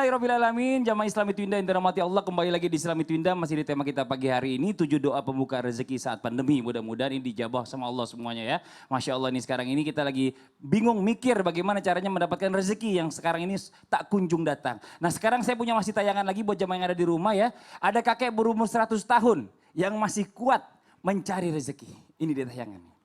Alhamdulillahirrahmanirrahim. Jamaah Islami Twinda yang dirahmati Allah, kembali lagi di Islami Twinda. Masih di tema kita pagi hari ini, 7 doa pembuka rezeki saat pandemi. Mudah-mudahan ini dijabah sama Allah semuanya ya. Masya Allah, ini sekarang ini kita lagi bingung mikir bagaimana caranya mendapatkan rezeki yang sekarang ini tak kunjung datang. Nah sekarang saya punya masih tayangan lagi buat jamaah yang ada di rumah ya. Ada kakek berumur 100 tahun yang masih kuat mencari rezeki. Ini dia tayangannya.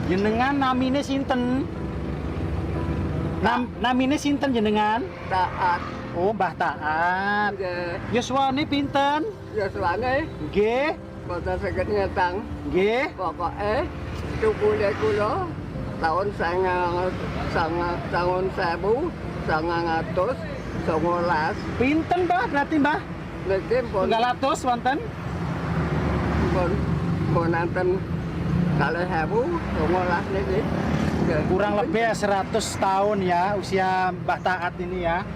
Jenengan namine sinten? Namine sinten jenengan? Taat. Oh, Mbah Taat. Nggih. Yuswane pinten? Yuswane Nggih. boten saged ngetang. Nggih. Pokoke tubuhe kula tahun 1919. Pinten, Mbah? Berarti, Mbah? Niki pun 300 wonten? nanten 2019 niki. Nggih. Kurang lebih 100 tahun ya usia Mbah Taat ini ya.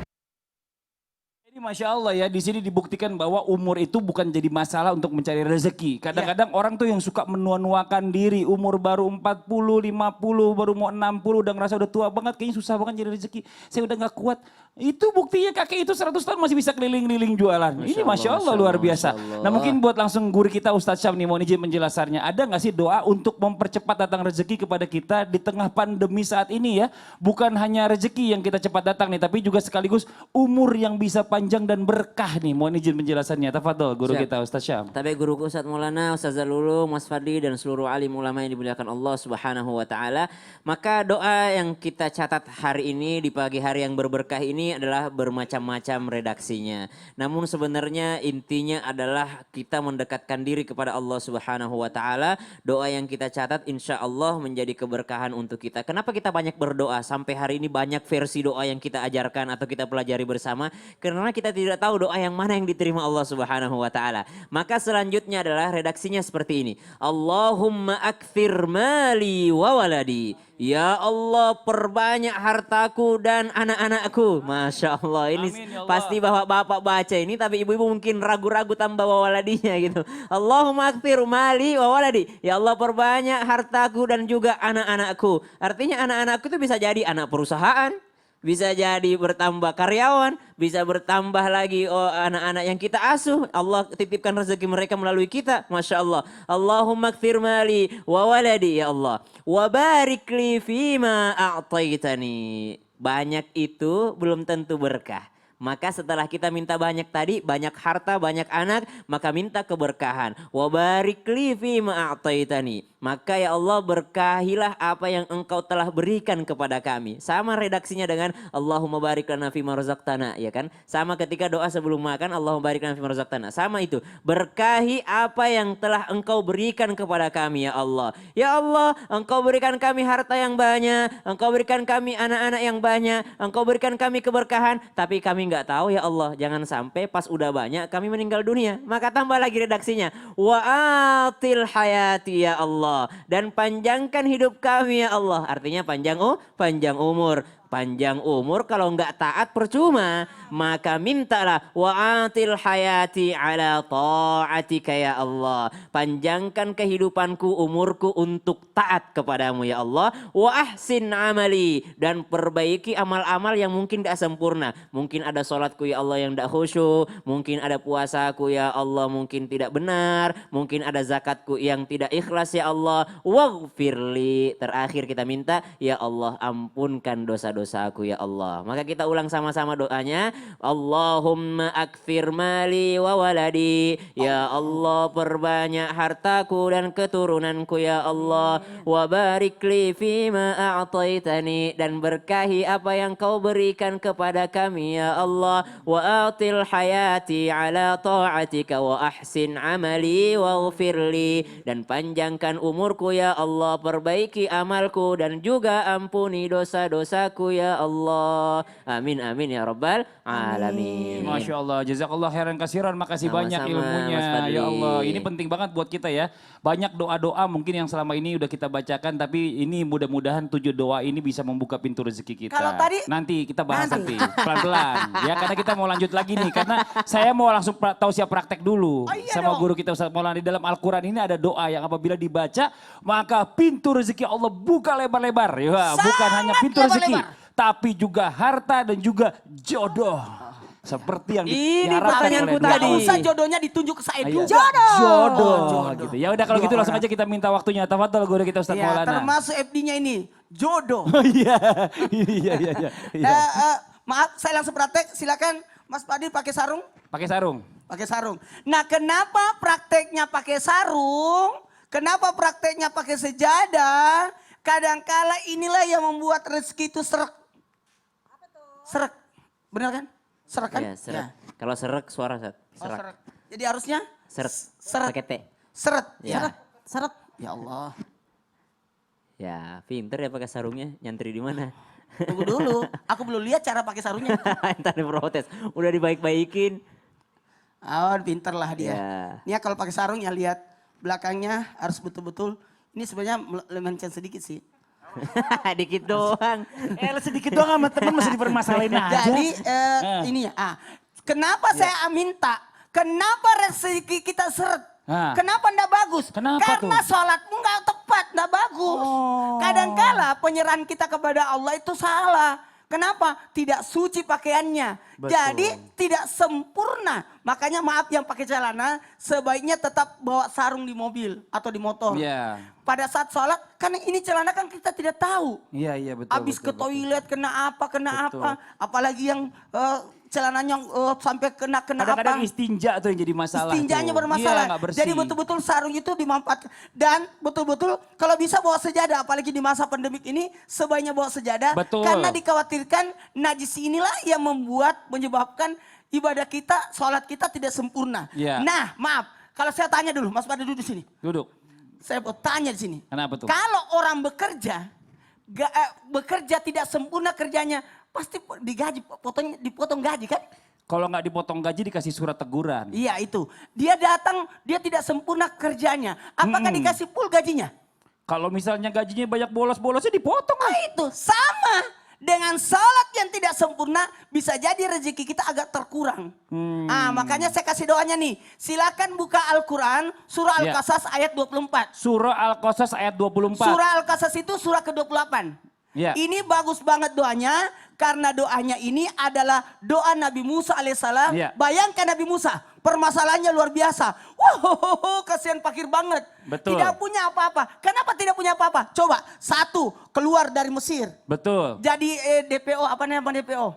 Ini Masya Allah ya, di sini dibuktikan bahwa umur itu bukan jadi masalah untuk mencari rezeki. Kadang-kadang orang tuh yang suka menua-nuakan diri, umur baru 40, 50, baru mau 60, udah ngerasa udah tua banget, kayaknya susah banget jadi rezeki. Saya udah gak kuat. Itu buktinya kakek itu 100 tahun masih bisa keliling-keliling jualan. Ini Masya Allah luar biasa. Nah mungkin buat langsung guru kita Ustadz Syam nih, mohon izin penjelasannya. Ada gak sih doa untuk mempercepat datang rezeki kepada kita di tengah pandemi saat ini ya? Bukan hanya rezeki yang kita cepat datang nih, tapi juga sekaligus umur yang bisa panjang dan berkah nih. Mohon izin penjelasannya. Tafadhol guru kita Ustadz Syam. Tapi guruku Ustadz Maulana, Ustadz Zalulu, Mas Fadli dan seluruh alim ulama yang dimuliakan Allah Subhanahu wa taala. Maka doa yang kita catat hari ini di pagi hari yang berberkah ini adalah bermacam-macam redaksinya. Namun sebenarnya intinya adalah kita mendekatkan diri kepada Allah Subhanahu wa taala. Doa yang kita catat insya Allah menjadi keberkahan untuk kita. Kenapa kita banyak berdoa? Sampai hari ini banyak versi doa yang kita ajarkan atau kita pelajari bersama. Karena kita tidak tahu doa yang mana yang diterima Allah Subhanahu wa taala. Maka selanjutnya adalah redaksinya seperti ini. Allahumma akthir mali wa waladi. Ya Allah perbanyak hartaku dan anak-anakku. Masya Allah ini Amin, ya Allah. pasti bapak-bapak baca ini tapi ibu-ibu mungkin ragu-ragu tambah waladinya gitu. Allahumma akthir mali wa waladi. Ya Allah perbanyak hartaku dan juga anak-anakku. Artinya anak-anakku itu bisa jadi anak perusahaan. Bisa jadi bertambah karyawan, bisa bertambah lagi anak-anak yang kita asuh. Allah titipkan rezeki mereka melalui kita. Masya Allah. Allahumma kthir mali wa waladi ya Allah. Wa barik li fima a'taitani. Banyak itu belum tentu berkah. Maka setelah kita minta banyak tadi, banyak harta, banyak anak, maka minta keberkahan. Wa barik li fima a'taitani. Maka ya Allah berkahilah apa yang engkau telah berikan kepada kami. Sama redaksinya dengan Allahumma barik lana fima razaqtana, ya kan? Sama ketika doa sebelum makan Allahumma barik lana fima razaqtana. Sama itu. Berkahi apa yang telah engkau berikan kepada kami ya Allah. Ya Allah, engkau berikan kami harta yang banyak, engkau berikan kami anak-anak yang banyak, engkau berikan kami keberkahan, tapi kami nggak tahu ya Allah. Jangan sampai pas udah banyak kami meninggal dunia. Maka tambah lagi redaksinya. Wa atil hayati ya Allah. Dan panjangkan hidup kami ya Allah. Artinya panjang umur. Panjang umur kalau enggak taat percuma. Maka mintalah wa'atil hayati ala ta'atika ya Allah. Panjangkan kehidupanku, umurku untuk taat kepadamu ya Allah. Wa ahsin amali. Dan perbaiki amal-amal yang mungkin tidak sempurna. Mungkin ada sholatku ya Allah yang tidak khusyuk. Mungkin ada puasaku ya Allah mungkin tidak benar. Mungkin ada zakatku yang tidak ikhlas ya Allah. Waghfirli. Terakhir kita minta ya Allah ampunkan dosa-dosaku ya Allah. Maka kita ulang sama-sama doanya. Allahumma akthir mali wa waladi. Ya Allah perbanyak hartaku dan keturunanku ya Allah. Wa barik li fima a'taitani. Dan berkahi apa yang kau berikan kepada kami ya Allah. Wa atil hayati ala ta'atika wa ahsin amali waghfirli. Dan panjangkan umurku ya Allah. Perbaiki amalku dan juga ampuni dosa-dosaku ya Allah. Amin amin ya rabbal alamin. Masya Allah, jazakallah khairan kasiran, makasih Sama-sama, banyak Mas ilmunya. Fadli. Ya Allah, ini penting banget buat kita ya. Banyak doa-doa mungkin yang selama ini udah kita bacakan, tapi ini mudah-mudahan 7 doa ini bisa membuka pintu rezeki kita. Kalau tadi- nanti kita bahas nanti, pelan-pelan. Ya, karena kita mau lanjut lagi nih, karena saya mau langsung tausiah praktek dulu. Oh, iya sama dong. guru kita Ustaz Maulana. Di dalam Al-Quran ini ada doa yang apabila dibaca, maka pintu rezeki Allah buka lebar-lebar. Ya, bukan hanya pintu rezeki, lebar-lebar. tapi juga harta dan juga jodoh. Seperti yang Ini diharapkan pertanyaanku oleh tadi. Gak Nabi. usah jodohnya ditunjuk ke saya Iya. juga. Jodoh. Jodoh. Gitu. Ya udah kalau gitu langsung aja kita minta waktunya. Tafadhol guru kita Ustaz Ya, Maulana. termasuk FD-nya ini, jodoh. Oh iya, iya, iya, iya. Maaf, saya langsung praktek. Silakan Mas Fadil pakai sarung. Pakai sarung. Pakai sarung. Nah, kenapa prakteknya pakai sarung? Kenapa prakteknya pakai sejadah? Kadangkala inilah yang membuat rezeki itu seret. Seret. Benar kan? Seret kan? Ya, seret. Ya. Kalau seret suara set. Oh, Serak. seret. Jadi harusnya Seret. Seret. Pakai T. seret. Ya. Seret. Seret. Ya Allah. Ya, pinter ya pakai sarungnya. Nyantri di mana? Tunggu dulu. Aku belum lihat cara pakai sarungnya. Entar diprotes. Udah dibaik-baikin. Oh, pinter lah dia. Ya. Ini ya kalau pakai sarung ya lihat belakangnya harus betul-betul. Ini sebenarnya melenceng sedikit sih. Dikit doang. Sedikit doang sama temen masih dipermasalahin aja. Jadi ini ya. Kenapa saya minta? Kenapa rezeki kita seret? Ah. Kenapa enggak bagus? Kenapa Karena tuh? sholatmu enggak tepat, enggak bagus. Kadangkala penyerahan kita kepada Allah itu salah. Kenapa? Tidak suci pakaiannya. Betul. Jadi tidak sempurna. Makanya maaf yang pakai celana sebaiknya tetap bawa sarung di mobil atau di motor. Iya. Pada saat sholat, karena ini celana kan kita tidak tahu. Iya, iya betul. Habis betul, ke toilet kena apa, Betul. apalagi yang celananya sampai kena Kadang-kadang apa. istinja tuh yang jadi masalah. Istinjanya tuh. bermasalah. Iya, nggak bersih. Jadi betul-betul sarung itu dimanfaatkan. Dan betul-betul kalau bisa bawa sejadah. Apalagi di masa pandemik ini sebaiknya bawa sejadah. Betul. Karena dikhawatirkan najis inilah yang menyebabkan ibadah kita, sholat kita tidak sempurna. Iya. Nah maaf, kalau saya tanya dulu, Mas Fadil duduk di sini. Duduk. Saya mau tanya di sini. Kenapa tuh? Kalau orang bekerja, bekerja tidak sempurna kerjanya, pasti digaji, dipotong gaji kan? Kalau nggak dipotong gaji dikasih surat teguran. Iya itu. Dia datang, dia tidak sempurna kerjanya. Apakah dikasih full gajinya? Kalau misalnya gajinya banyak bolos-bolosnya dipotong lah. Ah, itu sama. Dengan salat yang tidak sempurna bisa jadi rezeki kita agak terkurang. Makanya saya kasih doanya nih. Silakan buka Al-Quran surah Ya. Al-Qasas ayat 24. Surah Al-Qasas ayat 24. Surah Al-Qasas itu surah ke-28. Ya. Ini bagus banget doanya karena doanya ini adalah doa Nabi Musa alaihissalam. Ya. Bayangkan Nabi Musa, permasalahannya luar biasa. Wah, kasihan fakir banget. Betul. Tidak punya apa-apa. Kenapa tidak punya apa-apa? Coba, satu, keluar dari Mesir. Betul. Jadi DPO, apa namanya DPO?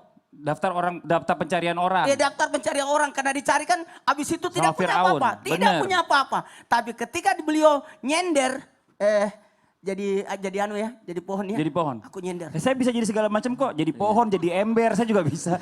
Daftar pencarian orang. Daftar pencarian orang karena dicari kan abis itu tidak Sama punya Fir'aun, apa-apa. Tidak bener. punya apa-apa. Tapi ketika beliau nyender, jadi anu ya, jadi pohon ya. Jadi pohon. Aku nyender. Saya bisa jadi segala macam kok. Jadi pohon, jadi ember, saya juga bisa.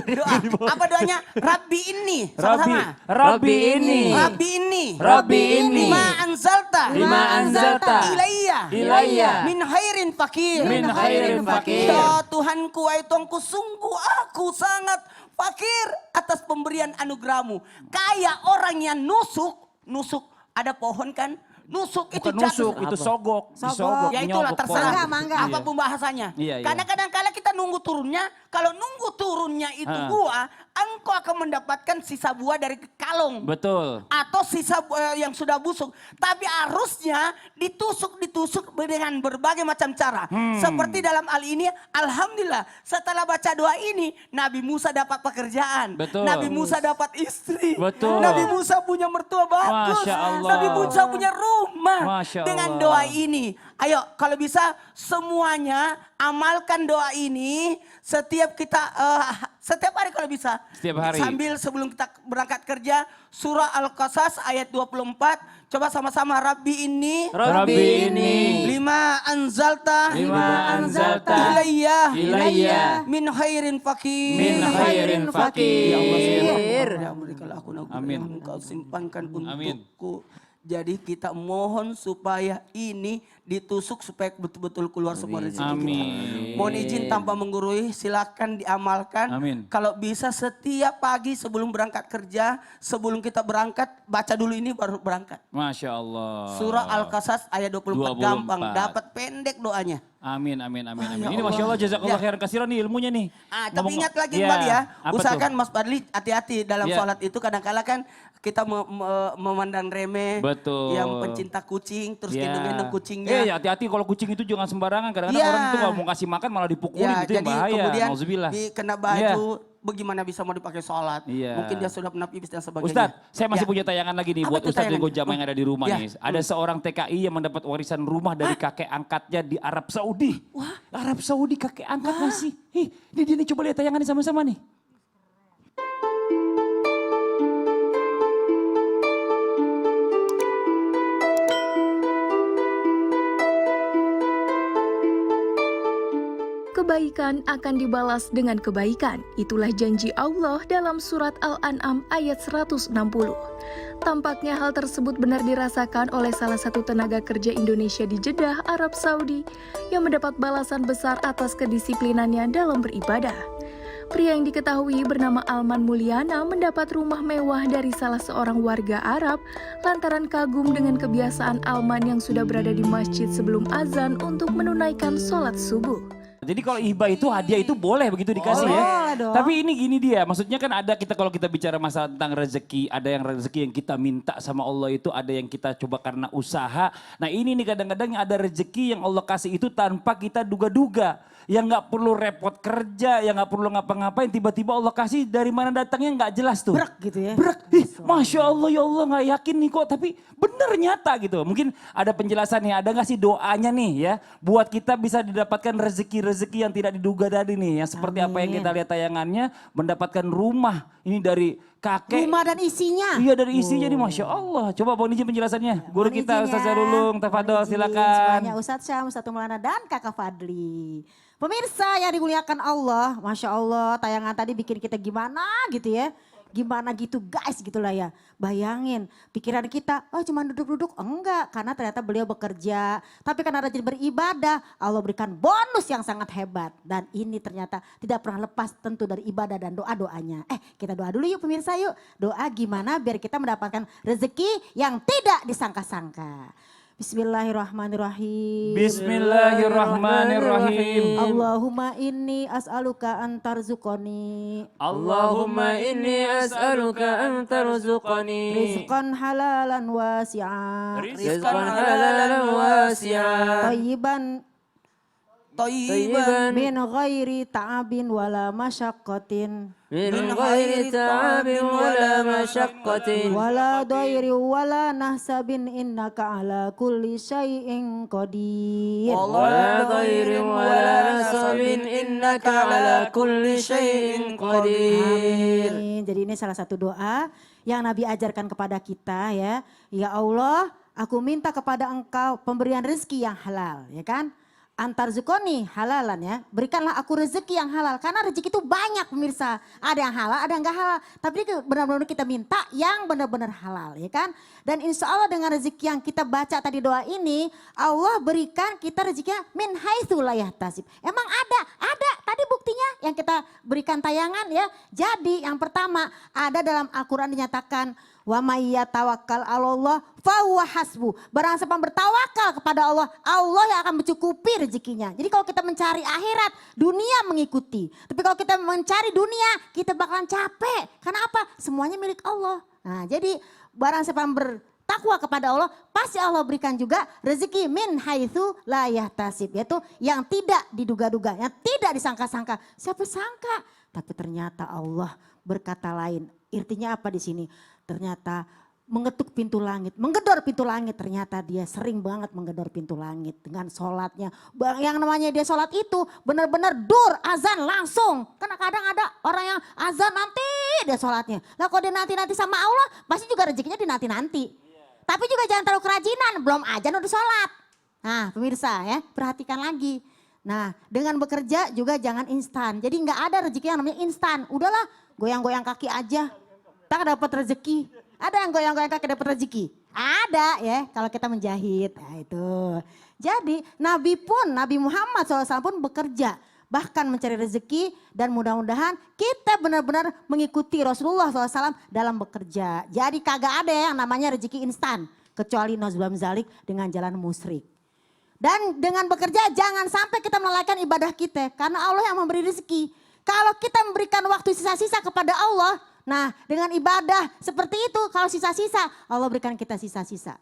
Doa. Apa doanya? Rabbi ini. Rabbi, Sama-sama. Rabbi ini. Rabbi ini. Rabbi ini. Lima anzalta. Lima anzalta. Ilayya. Ilayya. Min khairin fakir. Min khairin fakir. Ya Tuhanku, wahai Tuhanku, sungguh aku sangat fakir atas pemberian anugerahmu. Kayak orang yang nusuk ada pohon kan? Nusuk itu Bukan nusuk, jatuh. itu sogok. Disogok, Ya itulah menyogok terserah pohon. mangga. Iya. Apapun bahasanya. Iya, iya. Karena kadang-kala kita nunggu turunnya. Kalau nunggu turunnya itu buah, engkau akan mendapatkan sisa buah dari kalong. Betul. Atau sisa yang sudah busuk. Tapi harusnya ditusuk dengan berbagai macam cara. Seperti dalam hal ini, alhamdulillah setelah baca doa ini, Nabi Musa dapat pekerjaan. Betul. Nabi Musa dapat istri. Betul. Nabi Musa punya mertua bagus. Masya Allah. Nabi Musa punya rumah. Masya Dengan Allah. doa ini. Ayo kalau bisa semuanya amalkan doa ini setiap setiap hari kalau bisa. Setiap hari. Sambil sebelum kita berangkat kerja, surah Al-Qasas ayat 24. Coba sama-sama, Rabbi ini. Rabbi ini. Lima anzalta. Lima anzalta. Ilayya. Ilayya. Min khairin fakir. Min khairin fakir. Ya Allah, ya berikanlah aku Amin. yang engkau simpankan Amin. untukku. Jadi kita mohon supaya ini ditusuk supaya betul-betul keluar semua rezeki kita. Amin. Mohon izin tanpa menggurui, silakan diamalkan. Amin. Kalau bisa setiap pagi sebelum berangkat kerja, sebelum kita berangkat, baca dulu ini baru berangkat. Masya Allah. Surah Al-Qasas ayat 24, 24. gampang, dapat pendek doanya. Amin, amin, amin, amin. Ya Ini Masya Allah, jazakallah Ya. khairan kasiran nih ilmunya nih. Tapi ingat lagi Iya, kembali ya, apa tuh? usahakan Mas Fadli hati-hati dalam Iya. sholat itu kadang-kala kan kita memandang remeh. Betul. Yang pencinta kucing, terus Ya. gendong-gendong kucingnya. Hati-hati kalau kucing itu jangan sembarangan. Kadang-kadang Iya. orang itu kalau mau kasih makan malah dipukulin, Ya, itu yang jadi bahaya. kemudian Nauzubillah. dikena baju, bagaimana bisa mau dipakai sholat. Iya. Mungkin dia sudah pernah pipis dan sebagainya. Ustadz, saya masih Ya. punya tayangan lagi nih Apa buat tuh Ustadz tayangannya? Lego Jamaah yang ada di rumah Ya. nih. Ada seorang TKI yang mendapat warisan rumah dari kakek angkatnya di Arab Saudi. Wah, Arab Saudi kakek angkat masih. Ini dia nih, coba lihat tayangannya sama-sama nih. Kebaikan akan dibalas dengan kebaikan. Itulah janji Allah dalam surat Al-An'am ayat 160. Tampaknya hal tersebut benar dirasakan oleh salah satu tenaga kerja Indonesia di Jeddah, Arab Saudi, yang mendapat balasan besar atas kedisiplinannya dalam beribadah. Pria yang diketahui bernama Alman Mulyana mendapat rumah mewah dari salah seorang warga Arab lantaran kagum dengan kebiasaan Alman yang sudah berada di masjid sebelum azan untuk menunaikan sholat subuh. Jadi kalau hibah itu hadiah itu boleh begitu dikasih ya. Tapi ini gini dia, maksudnya kan ada kita kalau kita bicara masalah tentang rezeki, ada yang rezeki yang kita minta sama Allah itu, ada yang kita coba karena usaha. Nah ini nih kadang-kadang ada rezeki yang Allah kasih itu tanpa kita duga-duga. Yang nggak perlu repot kerja, yang nggak perlu ngapa-ngapain, tiba-tiba Allah kasih dari mana datangnya nggak jelas tuh. Brek gitu ya. Brek, Masya Allah ya Allah nggak yakin nih kok, tapi bener nyata gitu. Mungkin ada penjelasannya, ada nggak sih doanya nih ya, buat kita bisa didapatkan rezeki-rezeki yang tidak diduga tadi nih, yang seperti apa yang kita lihat tayangannya, mendapatkan rumah ini dari kakek. Rumah dan isinya. Iya dari isinya nih Masya Allah. Coba Bang Niji penjelasannya. Guru Mohon kita izin Ustaz ya. Zarulung, Tafadol Mohon izin silakan. semuanya, Ustadz Syam, Ustadz Maulana dan Kakak Fadli. Pemirsa yang dimuliakan Allah, Masya Allah tayangan tadi bikin kita gimana gitu ya. Gimana gitu guys gitulah ya. Bayangin pikiran kita, oh cuma duduk-duduk. Enggak, karena ternyata beliau bekerja. Tapi karena rajin beribadah, Allah berikan bonus yang sangat hebat. Dan ini ternyata tidak pernah lepas tentu dari ibadah dan doa-doanya. Kita doa dulu yuk pemirsa yuk. Doa gimana biar kita mendapatkan rezeki yang tidak disangka-sangka. Bismillahirrahmanirrahim. Bismillahirrahmanirrahim. Allahumma inni as'aluka antarzuqani Allahumma inni as'aluka an tarzuqani rizqan halalan wasi'an rizqan halalan wasi'an Toyiban. min ghairi ta'abin wala masyaqqatin min ghairi ta'abin wala masyaqqatin wala dhairi wala nahsabin innaka ala kulli syai'in qadir. wala dhairin wala nasabin innaka ala kulli syai'in qadir. Amin. Jadi ini salah satu doa yang Nabi ajarkan kepada kita ya. Ya Allah, aku minta kepada Engkau pemberian rezeki yang halal, ya kan? Antar zukoni halalan ya. Berikanlah aku rezeki yang halal. Karena rezeki itu banyak pemirsa. Ada yang halal, ada yang enggak halal. Tapi benar-benar kita minta yang benar-benar halal ya kan. Dan insya Allah dengan rezeki yang kita baca tadi doa ini. Allah berikan kita rezekinya min haitsu la yahtasib. Emang ada. Tadi buktinya yang kita berikan tayangan ya. Jadi yang pertama ada dalam Al-Quran dinyatakan. Wa may yatawakkal 'alallah fahuwa hasbuh. Barang siapa bertawakal kepada Allah, Allah yang akan mencukupi rezekinya. Jadi kalau kita mencari akhirat, dunia mengikuti. Tapi kalau kita mencari dunia, kita bakalan capek. Karena apa? Semuanya milik Allah. Nah, jadi barang siapa bertakwa kepada Allah, pasti Allah berikan juga rezeki min haitsu la yahtasib, yaitu yang tidak diduga-duga, yang tidak disangka-sangka. Siapa sangka? Tapi ternyata Allah berkata lain. Artinya apa di sini? Ternyata mengetuk pintu langit, menggedor pintu langit. Ternyata dia sering banget menggedor pintu langit dengan sholatnya. Yang namanya dia sholat itu benar-benar azan langsung. Karena kadang ada orang yang azan nanti dia sholatnya. Lah kalau dia nanti-nanti sama Allah pasti juga rezekinya dinanti-nanti. Tapi juga jangan terlalu kerajinan, belum azan udah sholat. Nah pemirsa ya perhatikan lagi. Nah dengan bekerja juga jangan instan. Jadi nggak ada rezeki yang namanya instan. Udahlah goyang-goyang kaki aja. Tak dapat rezeki. Ada yang goyang-goyang kaki dapat rezeki? Ada ya kalau kita menjahit. Nah itu. Jadi Nabi Muhammad SAW pun bekerja. Bahkan mencari rezeki dan mudah-mudahan kita benar-benar mengikuti Rasulullah SAW dalam bekerja. Jadi kagak ada yang namanya rezeki instan. Kecuali nozbam zalik dengan jalan musyrik. Dan dengan bekerja jangan sampai kita melalaikan ibadah kita. Karena Allah yang memberi rezeki. Kalau kita memberikan waktu sisa-sisa kepada Allah. Nah dengan ibadah seperti itu kalau sisa-sisa Allah berikan kita sisa-sisa.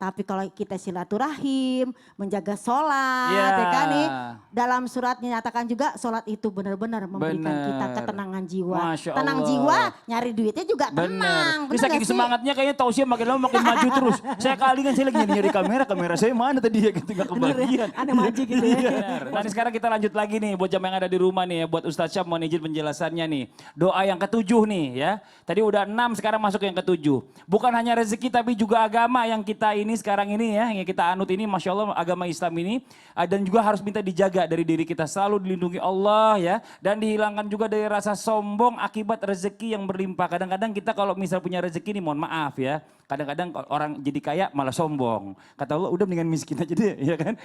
Tapi kalau kita silaturahim, menjaga sholat, ya kan nih. Dalam surat dinyatakan juga sholat itu benar-benar memberikan kita ketenangan jiwa. Tenang jiwa, nyari duitnya juga tenang. Ini saking semangatnya kayaknya Tausia makin lama makin maju terus. Saya kali kan saya lagi nyari kamera saya mana tadi ya gitu gak kebagian. Ada maju gitu ya. Nah ini sekarang kita lanjut lagi nih buat jamaah yang ada di rumah nih ya. Buat Ustadz Syam mohon izin penjelasannya nih. Doa yang ketujuh nih ya. Tadi udah 6 sekarang masuk yang ketujuh. Bukan hanya rezeki tapi juga agama yang kita ini sekarang ini ya, yang kita anut ini Masya Allah agama Islam ini dan juga harus minta dijaga dari diri kita selalu dilindungi Allah ya dan dihilangkan juga dari rasa sombong akibat rezeki yang berlimpah. Kadang-kadang kita kalau misal punya rezeki nih mohon maaf ya, kadang-kadang orang jadi kaya malah sombong. Kata Allah udah mendingan miskin aja deh ya kan.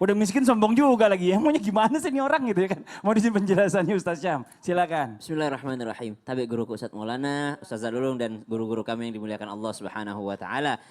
Udah miskin sombong juga lagi ya, maunya gimana sih ini orang gitu ya kan. Mau disini penjelasannya Ustaz Syam, silakan. Bismillahirrahmanirrahim. Tabi guruku Ustaz Maulana, Ustaz Zadulung dan guru-guru kami yang dimuliakan Allah Subhanahu wa taala.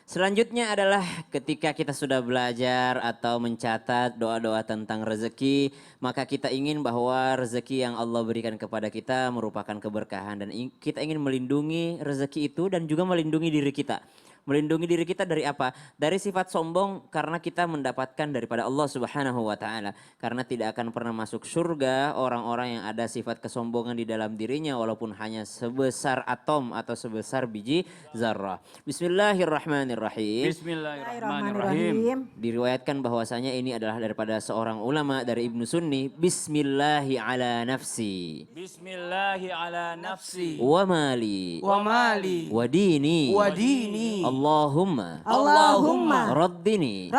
Selanjutnya adalah ketika kita sudah belajar atau mencatat doa-doa tentang rezeki, maka kita ingin bahwa rezeki yang Allah berikan kepada kita merupakan keberkahan dan kita ingin melindungi rezeki itu dan juga melindungi diri kita. Melindungi diri kita dari apa? Dari sifat sombong karena kita mendapatkan daripada Allah Subhanahu wa taala. Karena tidak akan pernah masuk surga orang-orang yang ada sifat kesombongan di dalam dirinya walaupun hanya sebesar atom atau sebesar biji zarrah. Bismillahirrahmanirrahim. Bismillahirrahmanirrahim. Diriwayatkan bahwasanya ini adalah daripada seorang ulama dari Ibnu Sunni. Bismillahi ala nafsi. Bismillahi ala nafsi. Wa mali. Wa mali. Wa dini. Wa dini. Allahumma Raddini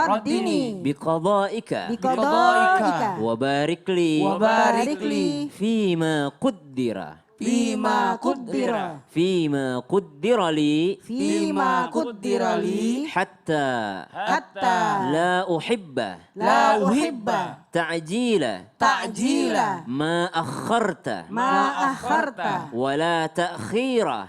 Biqadaika Wa barikli Fima Quddira li Hatta La uhibba Ta'jila Ma akharta Wala ta'khira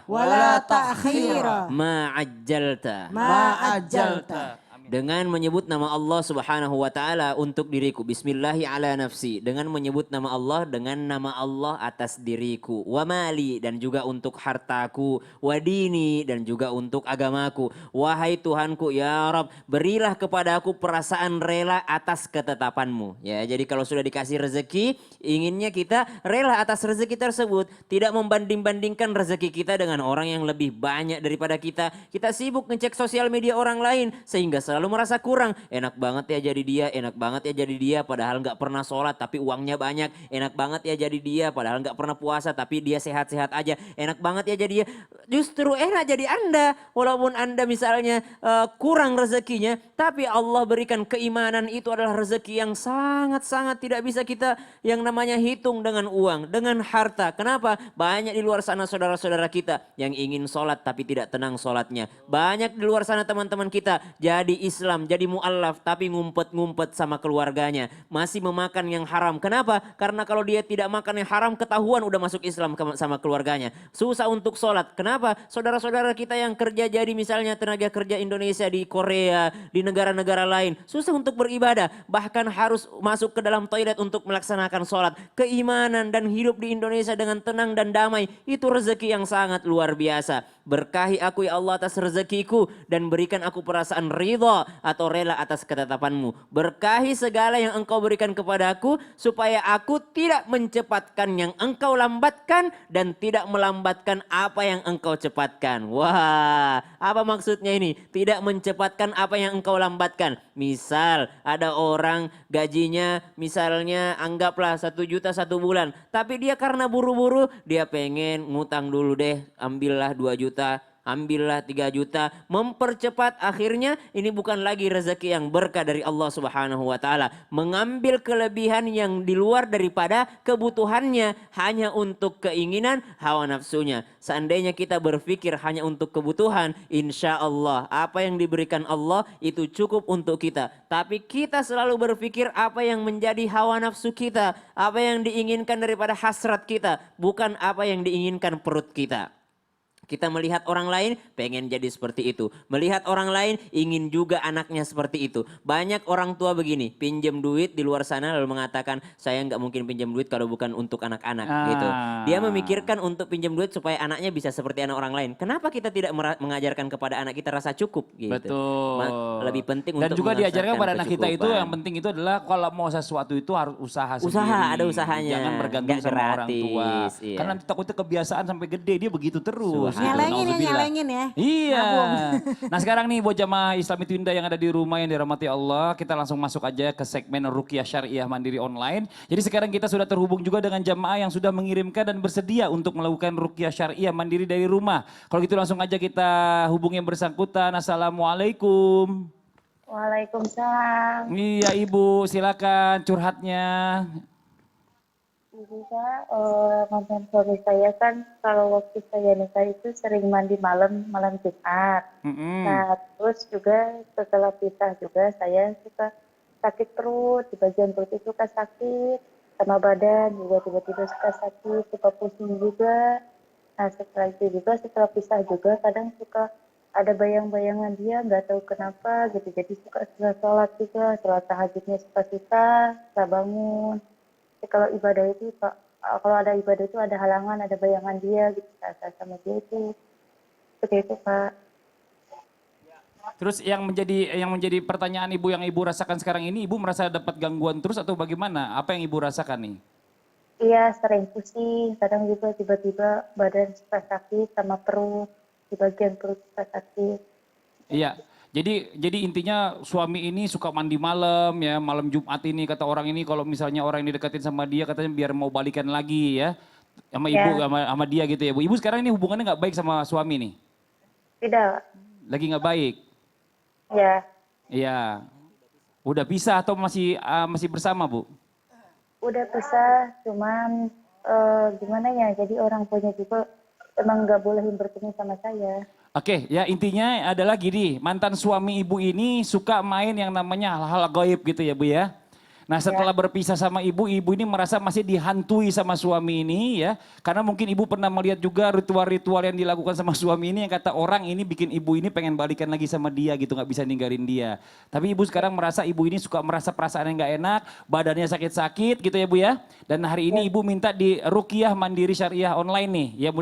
Ma ajjalta. Dengan menyebut nama Allah Subhanahu wa taala untuk diriku. Bismillahi ala nafsi. Dengan menyebut nama Allah dengan nama Allah atas diriku. Wa mali dan juga untuk hartaku. Wa dini dan juga untuk agamaku. Wahai Tuhanku ya Rabb, berilah kepadaku perasaan rela atas ketetapanmu. Ya, jadi kalau sudah dikasih rezeki, inginnya kita rela atas rezeki tersebut. Tidak membanding-bandingkan rezeki kita dengan orang yang lebih banyak daripada kita. Kita sibuk ngecek sosial media orang lain sehingga selalu merasa kurang. Enak banget ya jadi dia, enak banget ya jadi dia padahal nggak pernah sholat tapi uangnya banyak. Enak banget ya jadi dia padahal nggak pernah puasa tapi dia sehat-sehat aja. Enak banget ya jadi dia. Justru enak jadi Anda walaupun Anda misalnya kurang rezekinya tapi Allah berikan keimanan itu adalah rezeki yang sangat-sangat tidak bisa kita yang namanya hitung dengan uang, dengan harta. Kenapa? Banyak di luar sana saudara-saudara kita yang ingin sholat tapi tidak tenang sholatnya. Banyak di luar sana teman-teman kita jadi Islam, jadi mu'allaf tapi ngumpet-ngumpet sama keluarganya. Masih memakan yang haram. Kenapa? Karena kalau dia tidak makan yang haram ketahuan udah masuk Islam sama keluarganya. Susah untuk sholat. Kenapa? Saudara-saudara kita yang kerja jadi misalnya tenaga kerja Indonesia di Korea, di negara-negara lain. Susah untuk beribadah. Bahkan harus masuk ke dalam toilet untuk melaksanakan sholat. Keimanan dan hidup di Indonesia dengan tenang dan damai. Itu rezeki yang sangat luar biasa. Berkahi aku ya Allah atas rezekiku dan berikan aku perasaan ridha atau rela atas ketetapanmu. Berkahi segala yang engkau berikan kepadaku supaya aku tidak mencepatkan yang engkau lambatkan dan tidak melambatkan apa yang engkau cepatkan. Wah, apa maksudnya ini? Tidak mencepatkan apa yang engkau lambatkan. Misal ada orang gajinya misalnya anggaplah 1 juta 1 bulan. Tapi dia karena buru-buru dia pengen ngutang dulu deh, ambillah 2 juta. ambillah 3 juta, mempercepat akhirnya ini bukan lagi rezeki yang berkah dari Allah Subhanahu wa taala. Mengambil kelebihan yang di luar daripada kebutuhannya hanya untuk keinginan hawa nafsunya. Seandainya kita berpikir hanya untuk kebutuhan, insya Allah apa yang diberikan Allah itu cukup untuk kita. Tapi kita selalu berpikir apa yang menjadi hawa nafsu kita, apa yang diinginkan daripada hasrat kita, bukan apa yang diinginkan perut kita. Kita melihat orang lain pengen jadi seperti itu. Melihat orang lain ingin juga anaknya seperti itu. Banyak orang tua begini, pinjam duit di luar sana lalu mengatakan saya nggak mungkin pinjam duit kalau bukan untuk anak-anak gitu. Dia memikirkan untuk pinjam duit supaya anaknya bisa seperti anak orang lain. Kenapa kita tidak mengajarkan kepada anak kita rasa cukup gitu. Betul. Lebih penting dan untuk juga diajarkan pada anak kita itu kecukupan. yang penting itu adalah kalau mau sesuatu itu harus usaha sendiri. Usaha, ada usahanya. Jangan bergantung Nggak sama orang gratis, tua. iya. Karena nanti takutnya kebiasaan sampai gede dia begitu terus. Nyalengin ya, Nauzubillah. nyalengin ya. Iya. Nah sekarang nih buat jamaah Islam itu Indah yang ada di rumah yang dirahmati Allah. Kita langsung masuk aja ke segmen Ruqyah Syariah Mandiri Online. Jadi sekarang kita sudah terhubung juga dengan jamaah yang sudah mengirimkan dan bersedia untuk melakukan Ruqyah Syariah Mandiri dari rumah. Kalau gitu langsung aja kita hubungi yang bersangkutan. Assalamualaikum. Waalaikumsalam. Iya Ibu silakan curhatnya. Ibu Kak, mantan suami saya kan kalau waktu saya nikah itu sering mandi malam Jumat. Nah terus juga setelah pisah juga saya suka sakit perut, di bagian perut itu suka sakit, sama badan juga tiba-tiba suka sakit, suka pusing juga. Nah setelah itu juga setelah pisah juga kadang suka ada bayang-bayangan dia nggak tahu kenapa gitu, jadi suka susah sholat juga, sholat tahajudnya suka susah bangun. Kalau ibadah itu kalau ada ibadah itu ada halangan, ada bayangan dia gitu sama dia itu seperti itu Pak. Terus yang menjadi pertanyaan Ibu yang Ibu rasakan sekarang ini, Ibu merasa dapat gangguan terus atau bagaimana? Apa yang Ibu rasakan nih? Iya sering pusing, kadang juga tiba-tiba badan suka sakit sama perut, di bagian perut suka sakit. Iya. Jadi intinya suami ini suka mandi malam ya, malam Jumat ini kata orang ini kalau misalnya orang yang dideketin sama dia katanya biar mau balikan lagi ya. Sama ibu sama dia gitu ya Bu. Ibu sekarang ini hubungannya nggak baik sama suami nih? Tidak. Lagi nggak baik? Ya. Iya. Udah pisah atau masih bersama Bu? Udah pisah, cuman gimana ya, jadi orang punya juga emang nggak bolehin bertemu sama saya. Oke, ya intinya adalah gini, mantan suami Ibu ini suka main yang namanya hal-hal gaib gitu ya Bu ya. Nah setelah berpisah sama ibu ini merasa masih dihantui sama suami ini ya. Karena mungkin ibu pernah melihat juga ritual-ritual yang dilakukan sama suami ini yang kata orang ini bikin ibu ini pengen balikan lagi sama dia gitu, gak bisa ninggalin dia. Tapi ibu sekarang merasa ibu ini suka merasa perasaan yang gak enak, badannya sakit-sakit gitu ya Bu ya. Dan hari ini ibu minta di Ruqyah Mandiri Syariah Online nih ya,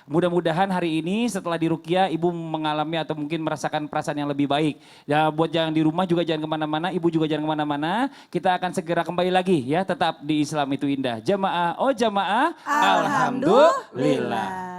mudah-mudahan hari ini setelah di Ruqyah ibu mengalami atau mungkin merasakan perasaan yang lebih baik. Ya buat jangan di rumah juga jangan kemana-mana, ibu juga jangan kemana-mana. Kita akan segera kembali lagi ya, tetap di Islam itu Indah. Jamaah, oh jamaah, alhamdulillah.